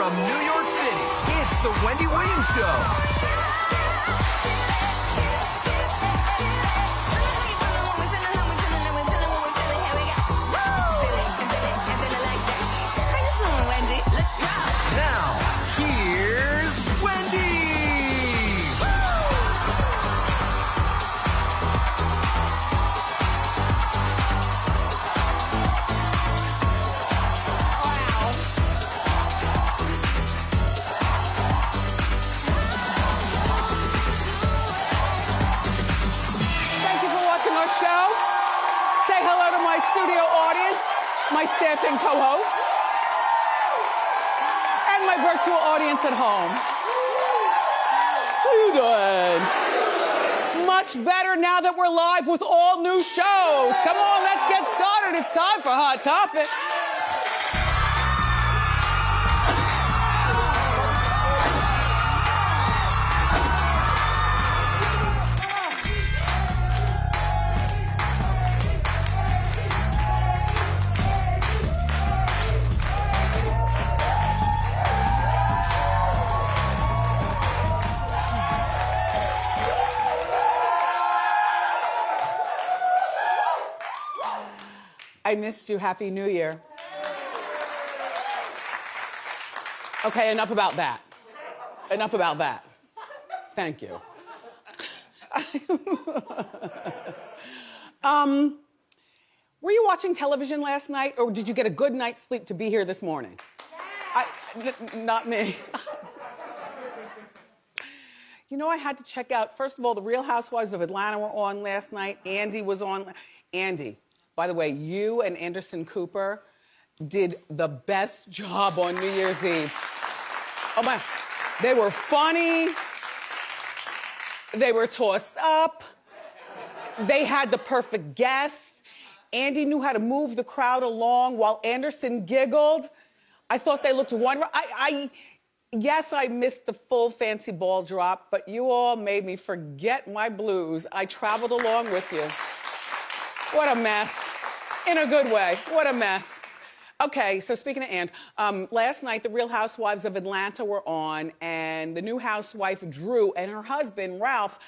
from New York City, it's the Wendy Williams Show. Now, here's Wendy. Thank you for watching our show. Say hello to my studio audience, my staff and co-hosts, and my virtual audience at home. How you doing? Much better now that we're live with all new shows. Come on, let's get started. It's time for Hot Topic. I missed you. Happy New Year. Okay, enough about that. Enough about that. Thank you. Were you watching television last night, or did you get a good night's sleep to be here this morning? Not me. You know, I had to check out, first of all, the Real Housewives of Atlanta were on last night. Andy was on. Andy, by the way, you and Anderson Cooper did the best job on New Year's Eve. Oh my, they were funny. They were tossed up. They had the perfect guests. Andy knew how to move the crowd along while Anderson giggled. I thought they looked wonderful. Yes, I missed the full fancy ball drop, but you all made me forget my blues. I traveled along with you. What a mess. In a good way. What a mess. Okay, so speaking of last night the Real Housewives of Atlanta were on, and the new housewife, Drew, and her husband, Ralph.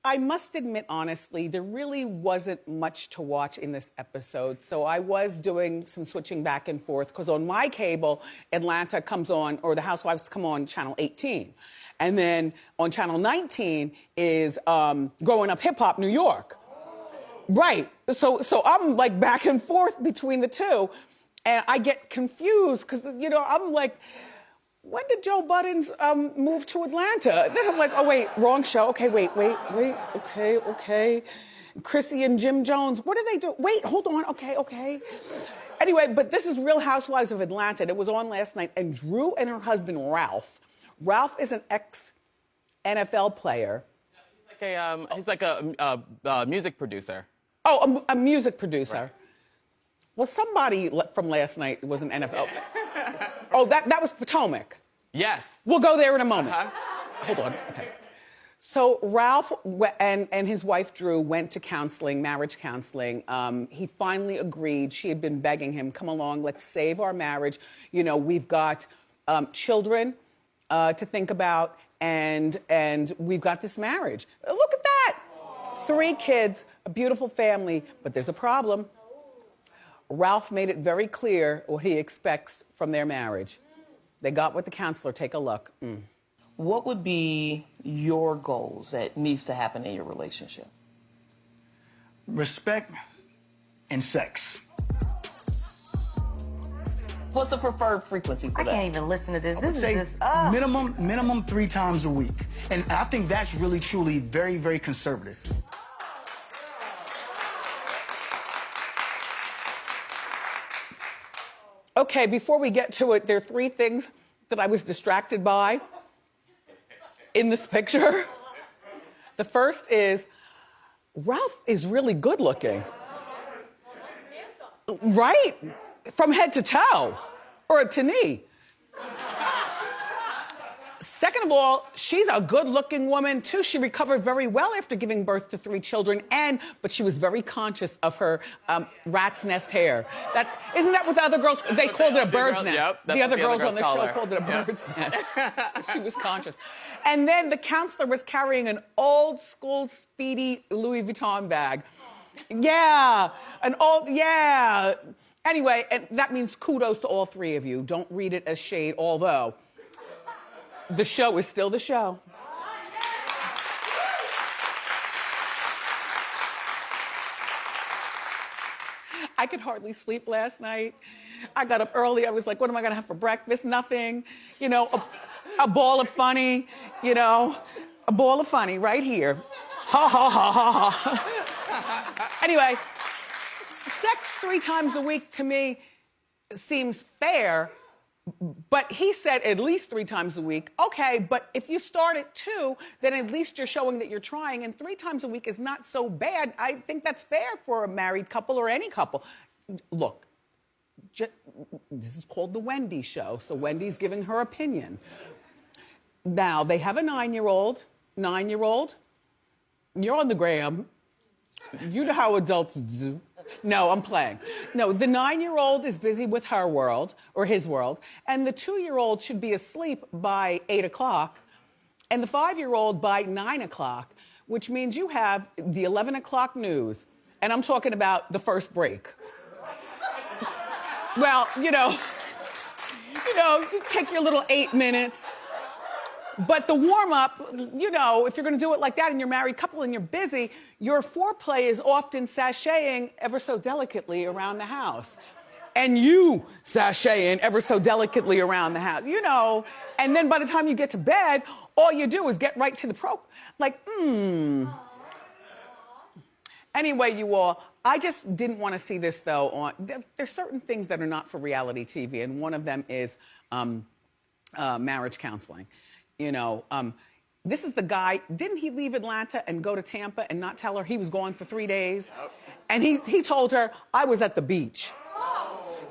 I must admit, honestly, there really wasn't much to watch in this episode, so I was doing some switching back and forth, because on my cable, Atlanta comes on, or the Housewives come on Channel 18. And then on Channel 19 is Growing Up Hip Hop New York. Right. So I'm like back and forth between the two, and I get confused because, you know, I'm like, when did Joe Buttons move to Atlanta? Then I'm like, oh, wait, wrong show. Okay, wait. Okay. Chrissy and Jim Jones, what do they do? Wait, hold on. Okay. Anyway, but this is Real Housewives of Atlanta. It was on last night, and Drew and her husband, Ralph. Ralph is an ex-NFL player. He's like a music producer. Oh, a music producer. Right. Well, somebody from last night was an NFL. Oh, that was Potomac. Yes. We'll go there in a moment. Hold on. Okay. So Ralph and his wife, Drew, went to counseling, marriage counseling. He finally agreed. She had been begging him, come along, let's save our marriage. You know, we've got children to think about, and we've got this marriage. Look at that. 3 kids, a beautiful family, but there's a problem. Ralph made it very clear what he expects from their marriage. They got with the counselor. Take a look. What would be your goals that needs to happen in your relationship? Respect and sex. What's the preferred frequency for that? I can't even listen to this. I would say minimum 3 times a week. And I think that's really, truly very, very conservative. Okay, before we get to it, there are 3 things that I was distracted by in this picture. The first is, Ralph is really good looking. Right? From head to toe, or to knee. Second of all, she's a good-looking woman, too. She recovered very well after giving birth to 3 children, but she was very conscious of her rat's nest hair. Isn't that what the other girls, they called it a bird's nest. Yep, the other girls on the show called it a bird's nest. She was conscious. And then the counselor was carrying an old-school, speedy Louis Vuitton bag. Yeah, Anyway, and that means kudos to all 3 of you. Don't read it as shade, although the show is still the show. I could hardly sleep last night. I got up early. I was like, what am I going to have for breakfast? Nothing. You know, a ball of funny, you know, a ball of funny right here. Ha, ha, ha, ha, ha. Anyway, sex 3 times a week to me seems fair, but he said at least 3 times a week. Okay, but if you start at 2, then at least you're showing that you're trying, and 3 times a week is not so bad. I think that's fair for a married couple or any couple. Look, this is called the Wendy Show, so Wendy's giving her opinion. Now, they have a 9-year-old. 9-year-old, you're on the gram. You know how adults do. No, I'm playing. No, the 9-year-old is busy with her world, or his world, and the 2-year-old should be asleep by 8 o'clock, and the 5-year-old by 9 o'clock, which means you have the 11 o'clock news, and I'm talking about the first break. Well, you take your little 8 minutes. But the warm-up, you know, if you're going to do it like that and you're a married couple and you're busy, your foreplay is often sashaying ever so delicately around the house. And you sashaying ever so delicately around the house, you know. And then by the time you get to bed, all you do is get right to the Anyway, you all, I just didn't want to see this, though. There's certain things that are not for reality TV, and one of them is marriage counseling. You know, this is the guy, didn't he leave Atlanta and go to Tampa and not tell her he was gone for 3 days? Yep. And he told her, I was at the beach.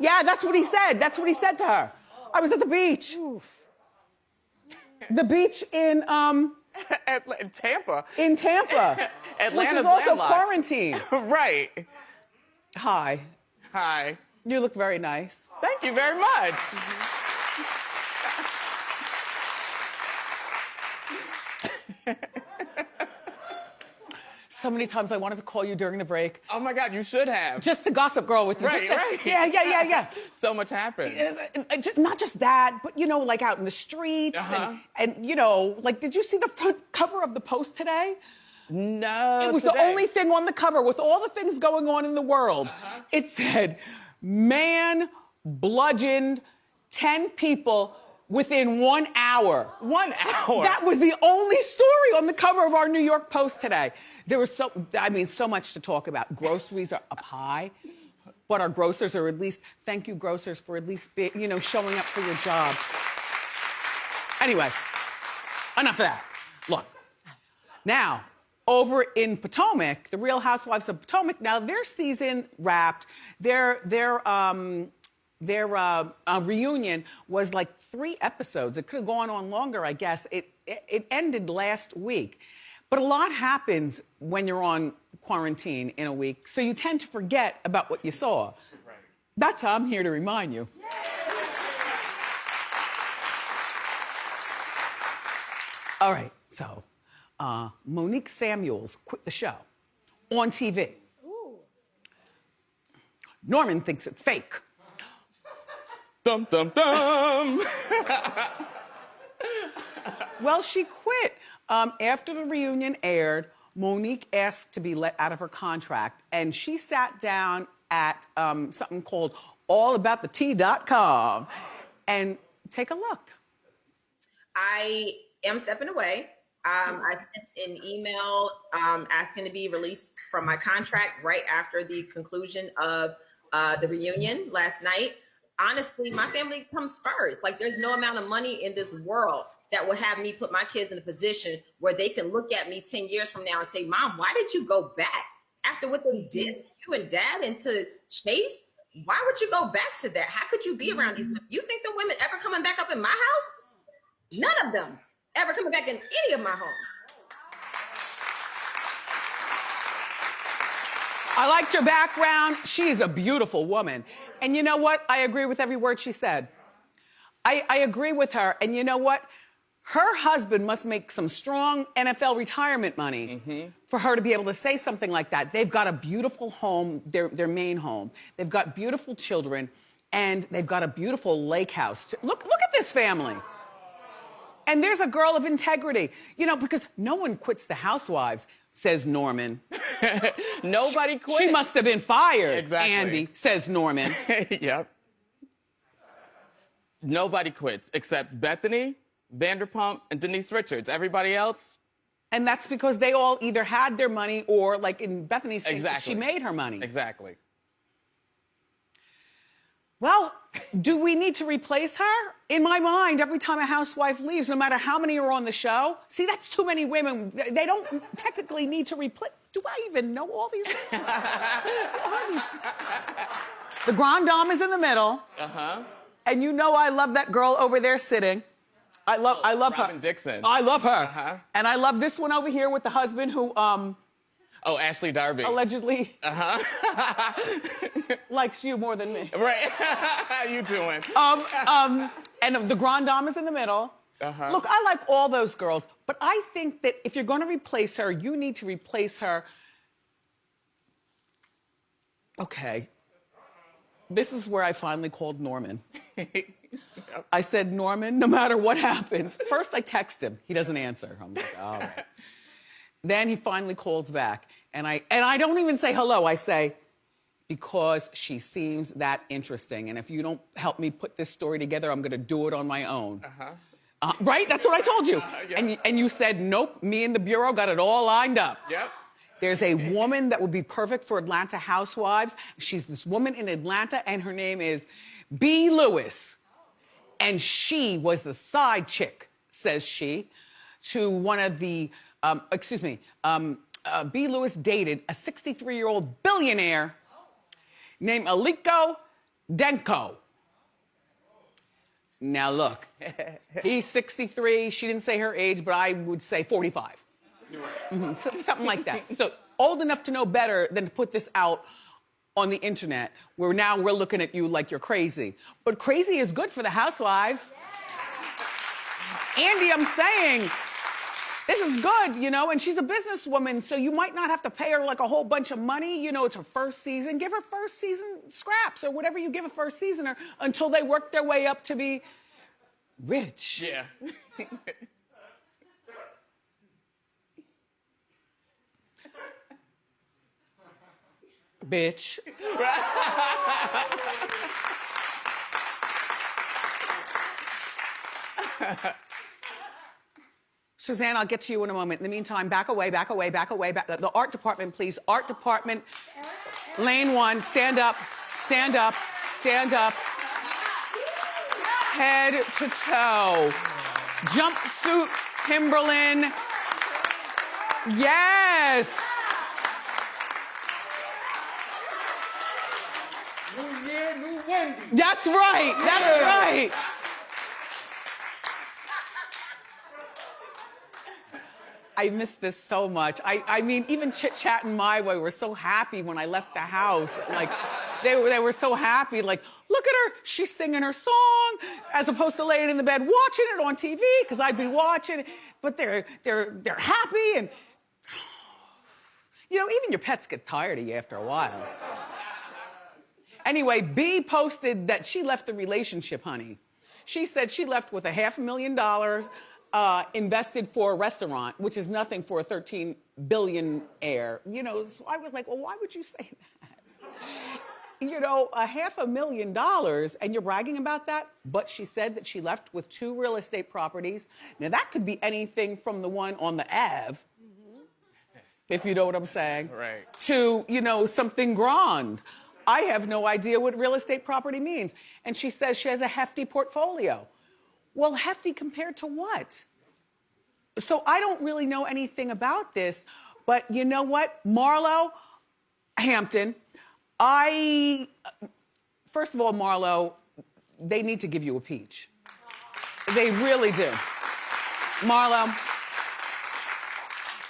Yeah, that's what he said. That's what he said to her. I was at the beach. Oof. The beach in Tampa. In Tampa. Atlanta's which is also landlocked. Quarantine. Right. Hi. Hi. You look very nice. Thank you very much. So many times I wanted to call you during the break. Oh my God, you should have. Just to gossip girl with you. Right, right. Yeah. So much happened. Not just that, but, you know, like out in the streets. And, you know, like, did you see the front cover of the Post today? No, it was the only thing on the cover with all the things going on in the world. It said, man bludgeoned 10 people within 1 hour. 1 hour? That was the only story on the cover of our New York Post today. There was so much to talk about. Groceries are up high, but our grocers are at least, thank you grocers for at least, showing up for your job. Anyway, enough of that. Look, now, over in Potomac, the Real Housewives of Potomac, now their season wrapped. Their reunion was like 3 episodes. It could have gone on longer, I guess. It ended last week. But a lot happens when you're on quarantine in a week, so you tend to forget about what you saw. Right. That's how I'm here to remind you. All right, so Monique Samuels quit the show on TV. Ooh. Norman thinks it's fake. Dum, dum, dum. Well, she quit. After the reunion aired, Monique asked to be let out of her contract, and she sat down at something called allaboutthetea.com. And take a look. I am stepping away. I sent an email asking to be released from my contract right after the conclusion of the reunion last night. Honestly, my family comes first. Like, there's no amount of money in this world that will have me put my kids in a position where they can look at me 10 years from now and say, Mom, why did you go back after what they did to you and Dad and to Chase? Why would you go back to that? How could you be around these women? You think the women ever coming back up in my house? None of them. ever coming back in any of my homes. I liked your background. She's a beautiful woman. And you know what? I agree with every word she said. I agree with her. And you know what? Her husband must make some strong NFL retirement money for her to be able to say something like that. They've got a beautiful home, their main home. They've got beautiful children, and they've got a beautiful lake house. Look at this family. And there's a girl of integrity. You know, because no one quits the Housewives, says Norman. Nobody quit. She must have been fired, Exactly. Andy, says Norman. Yep. Nobody quits except Bethany, Vanderpump, and Denise Richards. Everybody else? And that's because they all either had their money or, like in Bethany's case, Exactly. she made her money. Exactly. Well, do we need to replace her? In my mind, every time a housewife leaves, no matter how many are on the show, see, that's too many women. They don't technically need to replace. Do I even know all these women? Who are these? The Grand Dame is in the middle. Uh-huh. And you know I love that girl over there sitting. I love Robin her. Dixon. I love her. Uh-huh. And I love this one over here with the husband who Oh, Ashley Darby. allegedly Uh-huh. likes you more than me. Right. How you doing? And the Grand Dame is in the middle. Uh-huh. Look, I like all those girls, but I think that if you're going to replace her, you need to replace her. Okay. This is where I finally called Norman. I said, Norman, no matter what happens. First, I text him. He doesn't answer. I'm like, all right. Then he finally calls back. And I don't even say hello. I say, because she seems that interesting. And if you don't help me put this story together, I'm going to do it on my own. Right? That's what I told you. Yeah. And you said, nope, me and the Bureau got it all lined up. Yep. There's a woman that would be perfect for Atlanta Housewives. She's this woman in Atlanta, and her name is Blewis. And she was the side chick, says she, to one of the, Blewis dated a 63-year-old billionaire named Aliko Denko. Now look, he's 63. She didn't say her age, but I would say 45. So, something like that. So old enough to know better than to put this out on the internet, where now we're looking at you like you're crazy. But crazy is good for the housewives. Andy, I'm saying, this is good, you know, and she's a businesswoman, so you might not have to pay her like a whole bunch of money. You know, it's her first season. Give her first season scraps or whatever you give a first seasoner until they work their way up to be rich. Yeah. Bitch. Suzanne, I'll get to you in a moment. In the meantime, back away, back away, back away, back. The art department, please. Art department, lane 1, stand up, stand up, stand up. Head to toe. Jumpsuit, Timberland. Yes. New year, new Wendy. That's right. That's right. I miss this so much. I mean, even chit-chat and my way were so happy when I left the house. Like, they were so happy. Like, look at her. She's singing her song as opposed to laying in the bed watching it on TV, because I'd be watching it. But they're happy, and you know, even your pets get tired of you after a while. Anyway, B posted that she left the relationship, honey. She said she left with $500,000 invested for a restaurant, which is nothing for a 13 billionaire. You know, so I was like, well, why would you say that? You know, $500,000, and you're bragging about that? But she said that she left with 2 real estate properties. Now, that could be anything from the one on the Ave, if you know what I'm saying, Right. to, you know, something grand. I have no idea what real estate property means. And she says she has a hefty portfolio. Well, hefty compared to what? So I don't really know anything about this, but you know what? Marlo Hampton, first of all, Marlo, they need to give you a peach. They really do. Marlo,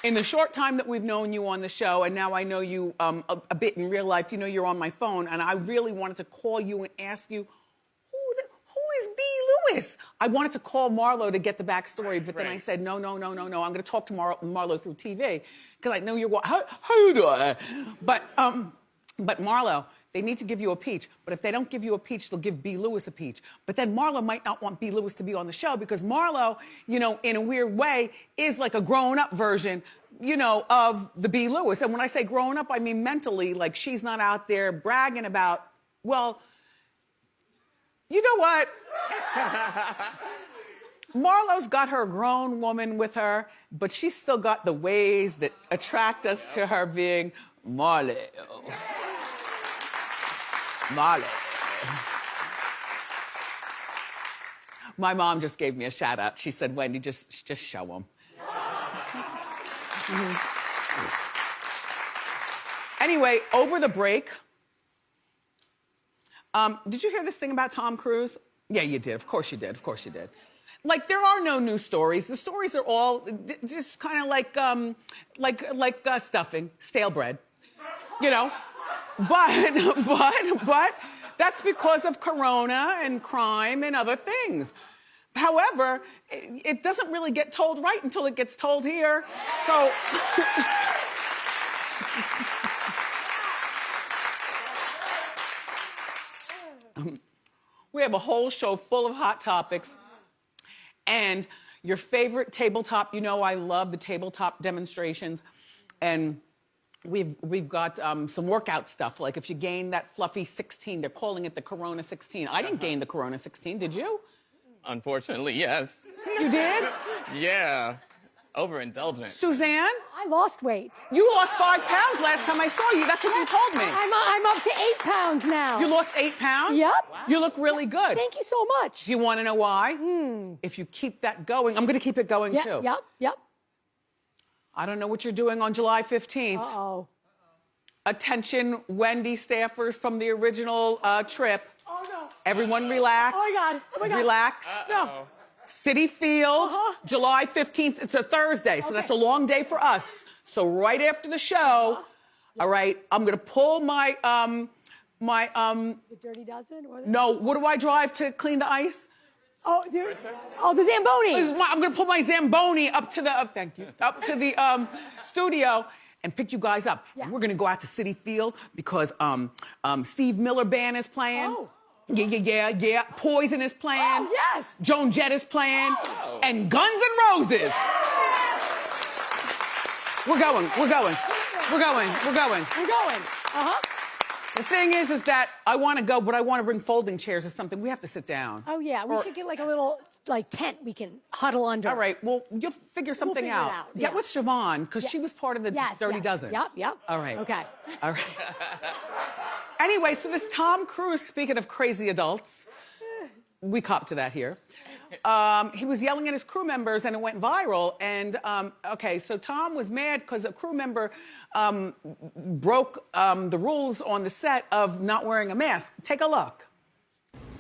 in the short time that we've known you on the show, and now I know you a bit in real life, you know you're on my phone, and I really wanted to call you and ask you, who is B. Lewis? I wanted to call Marlo to get the backstory, but then I said, no. I'm going to talk to Marlo through TV, because I know you're, how you doing? But Marlo, they need to give you a peach. But if they don't give you a peach, they'll give B. Lewis a peach. But then Marlo might not want B. Lewis to be on the show because Marlo, you know, in a weird way, is like a grown-up version, you know, of the B. Lewis. And when I say grown up, I mean mentally, like she's not out there bragging about, well, you know what? Marlo's got her grown woman with her, but she's still got the ways that attract us to her being Marlo. Marlo. My mom just gave me a shout out. She said, Wendy, just show him. Anyway, over the break, did you hear this thing about Tom Cruise? Yeah, you did. Of course you did. Of course you did. Like, there are no new stories. The stories are all just kind of like stuffing, stale bread, you know? But that's because of Corona and crime and other things. However, it doesn't really get told right until it gets told here. So we have a whole show full of hot topics. And your favorite tabletop, you know I love the tabletop demonstrations. And we've got some workout stuff. Like if you gain that fluffy 16, they're calling it the Corona 16. I didn't gain the Corona 16, did you? Unfortunately, yes. You did? Yeah. Overindulgent. Suzanne? I lost weight. You lost 5 pounds last time I saw you. That's what you told me. I'm up to 8 pounds now. You lost 8 pounds? Yep. Wow. You look really good. Thank you so much. Do you want to know why? If you keep that going, I'm going to keep it going too. Yep. I don't know what you're doing on July 15th. Uh-oh. Attention, Wendy staffers from the original trip. Oh, no. Everyone relax. Oh, my God. Relax. No. City Field, July 15th. It's a Thursday, so that's a long day for us. So right after the show, all right, I'm going to pull my, The Dirty Dozen? no, what do I drive to clean the ice? Oh, the Zamboni. I'm going to pull my Zamboni up to the, thank you, up to the studio and pick you guys up. Yeah. We're going to go out to City Field because Steve Miller Band is playing. Oh. Yeah. Poison is playing. Oh, yes. Joan Jett is playing. Oh. And Guns N' Roses. We're going. The thing is that I want to go, but I want to bring folding chairs or something. We have to sit down. Oh, yeah. We should get like a little tent we can huddle under. All right. Well, you'll figure something figure it out. out, Get yeah. with Siobhan, because she was part of the Dirty Dozen. Yep. All right. Okay. All right. Anyway, so this Tom Cruise, speaking of crazy adults, we cop to that here. He was yelling at his crew members and it went viral. And, okay, so Tom was mad because a crew member broke the rules on the set of not wearing a mask. Take a look.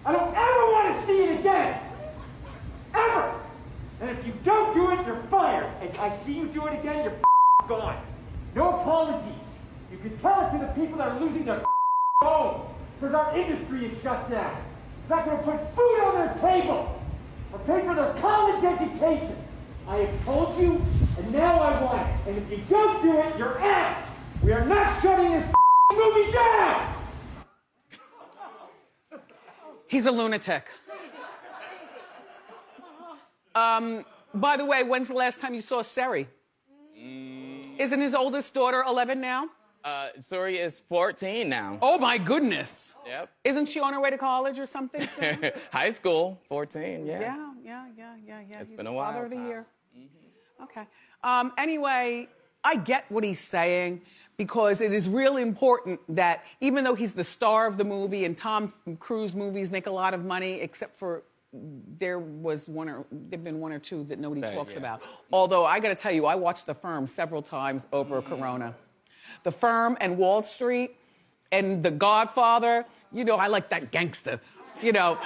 I don't ever want to see it again. Ever. And if you don't do it, you're fired. And I see you do it again, you're gone. No apologies. You can tell it to the people that are losing their homes because our industry is shut down. It's not going to put food on their table or pay for their college education. I have told you, and now I want it. And if you don't do it, you're out. We are not shutting this movie down. He's a lunatic. By the way, when's the last time you saw Seri? Isn't his oldest daughter 11 now? Suri is 14 now. Oh, my goodness. Yep. Isn't she on her way to college or something soon? High school, 14, yeah. Yeah. It's He's been a the while. Father of the year. Okay. Anyway, I get what he's saying because it is really important that even though he's the star of the movie and Tom Cruise movies make a lot of money, except for there've been one or two that nobody talks about. Although I got to tell you, I watched The Firm several times over Corona. The Firm and Wall Street and The Godfather. You know, I like that gangster. You know.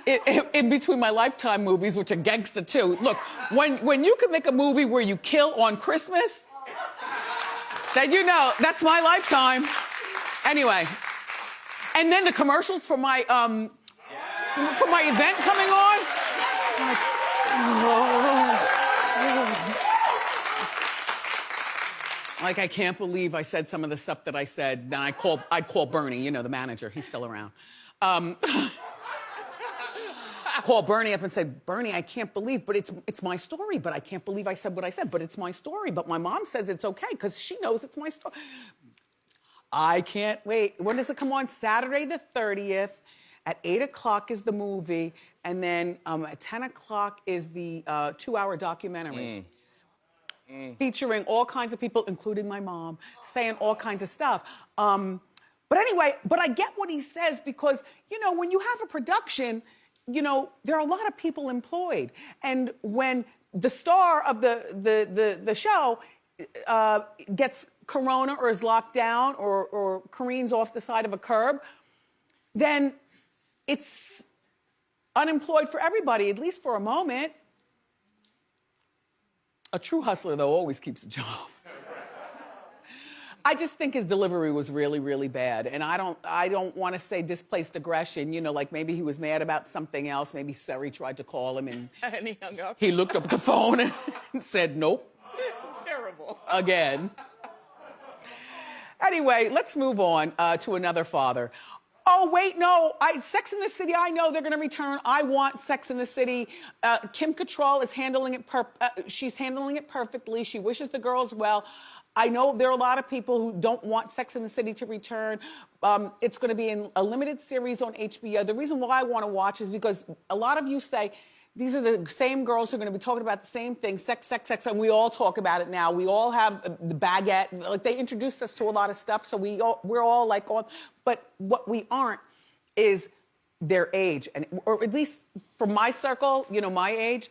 in between my Lifetime movies, which are gangster too. Look, when you can make a movie where you kill on Christmas, then you know that's my Lifetime. Anyway, and then the commercials for my event coming on. Like, like, I can't believe I said some of the stuff that I said. Then I'd call Bernie, you know, the manager. He's still around. Call Bernie up and say, Bernie, I can't believe, but it's my story, but I can't believe I said what I said, but it's my story. But my mom says it's okay because she knows it's my story. I can't wait. When does it come on? Saturday the 30th. At 8 o'clock is the movie. And then at 10 o'clock is the 2-hour documentary. Featuring all kinds of people, including my mom, saying all kinds of stuff. But anyway, but I get what he says because, you know, when you have a production, you know, there are a lot of people employed. And when the star of the show gets corona or is locked down or careens off the side of a curb, then it's unemployed for everybody, at least for a moment. A true hustler, though, always keeps a job. I just think his delivery was really, really bad. And I don't want to say displaced aggression, you know, like maybe he was mad about something else. Maybe Sari tried to call him and he hung up. He looked up at the phone and said, nope. Terrible. Again. Anyway, let's move on to another father. Oh, wait, no, Sex and the City, I know they're going to return. I want Sex and the City. Kim Cattrall is handling it, she's handling it perfectly. She wishes the girls well. I know there are a lot of people who don't want Sex and the City to return. It's going to be in a limited series on HBO. The reason why I want to watch is because a lot of you say, these are the same girls who are going to be talking about the same thing, sex, sex, sex, and we all talk about it now. We all have the baguette. Like, they introduced us to a lot of stuff, so we're all like on. But what we aren't is their age, or at least from my circle, you know, my age.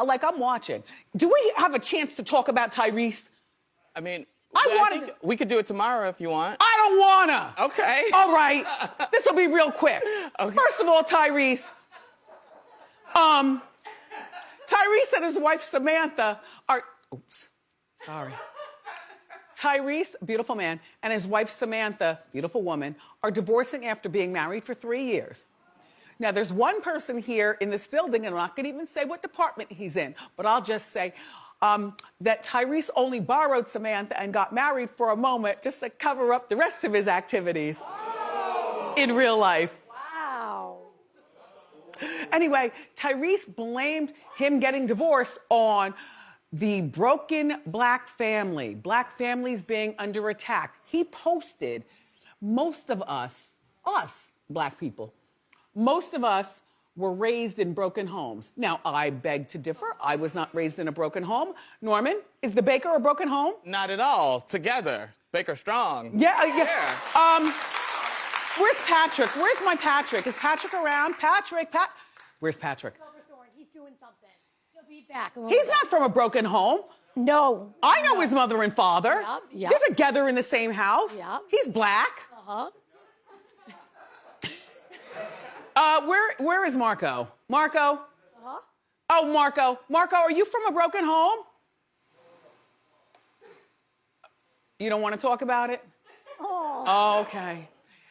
Like, I'm watching. Do we have a chance to talk about Tyrese? I mean, I think we could do it tomorrow if you want. I don't wanna. Okay. All right. This will be real quick. Okay. First of all, Tyrese. Tyrese and his wife Samantha are, Tyrese, beautiful man, and his wife Samantha, beautiful woman, are divorcing after being married for 3 years. Now, there's one person here in this building, and I'm not gonna even say what department he's in, but I'll just say that Tyrese only borrowed Samantha and got married for a moment just to cover up the rest of his activities in real life. Anyway, Tyrese blamed him getting divorced on the broken black family. Black families being under attack. He posted, most of us black people, most of us were raised in broken homes. Now, I beg to differ. I was not raised in a broken home. Norman, is the Baker a broken home? Not at all. Together. Baker strong. Yeah. Where's Patrick? Where's my Patrick? Is Patrick around? Where's Patrick? He's doing something. He'll be back. He's not from a broken home. No. I know his mother and father. Yep. They're together in the same house. Yep. He's black. Where is Marco? Marco? Oh, Marco. Marco, are you from a broken home? You don't want to talk about it? Oh, okay.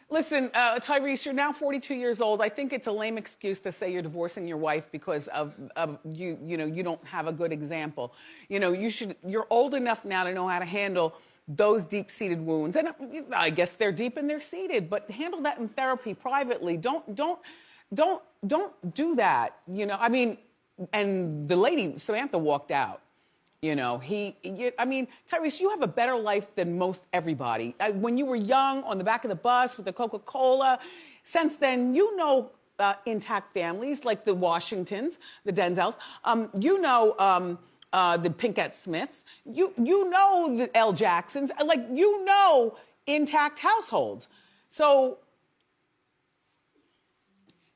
Listen, Tyrese, you're now 42 years old. I think it's a lame excuse to say you're divorcing your wife because of you know, you don't have a good example. You know, you're old enough now to know how to handle those deep-seated wounds. And I guess they're deep and they're seated, but handle that in therapy privately. Don't do that. You know, I mean, and the lady, Samantha, walked out. You know, I mean, Tyrese, you have a better life than most everybody. When you were young, on the back of the bus with the Coca-Cola, since then, you know intact families like the Washingtons, the Denzels. You know the Pinkett Smiths. You know the L. Jacksons. Like, you know intact households. So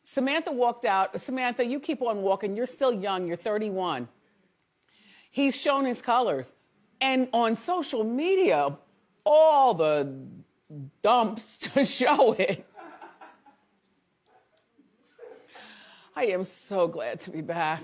Samantha walked out. Samantha, you keep on walking. You're still young. You're 31. He's shown his colors. And on social media, all the dumps to show it. I am so glad to be back.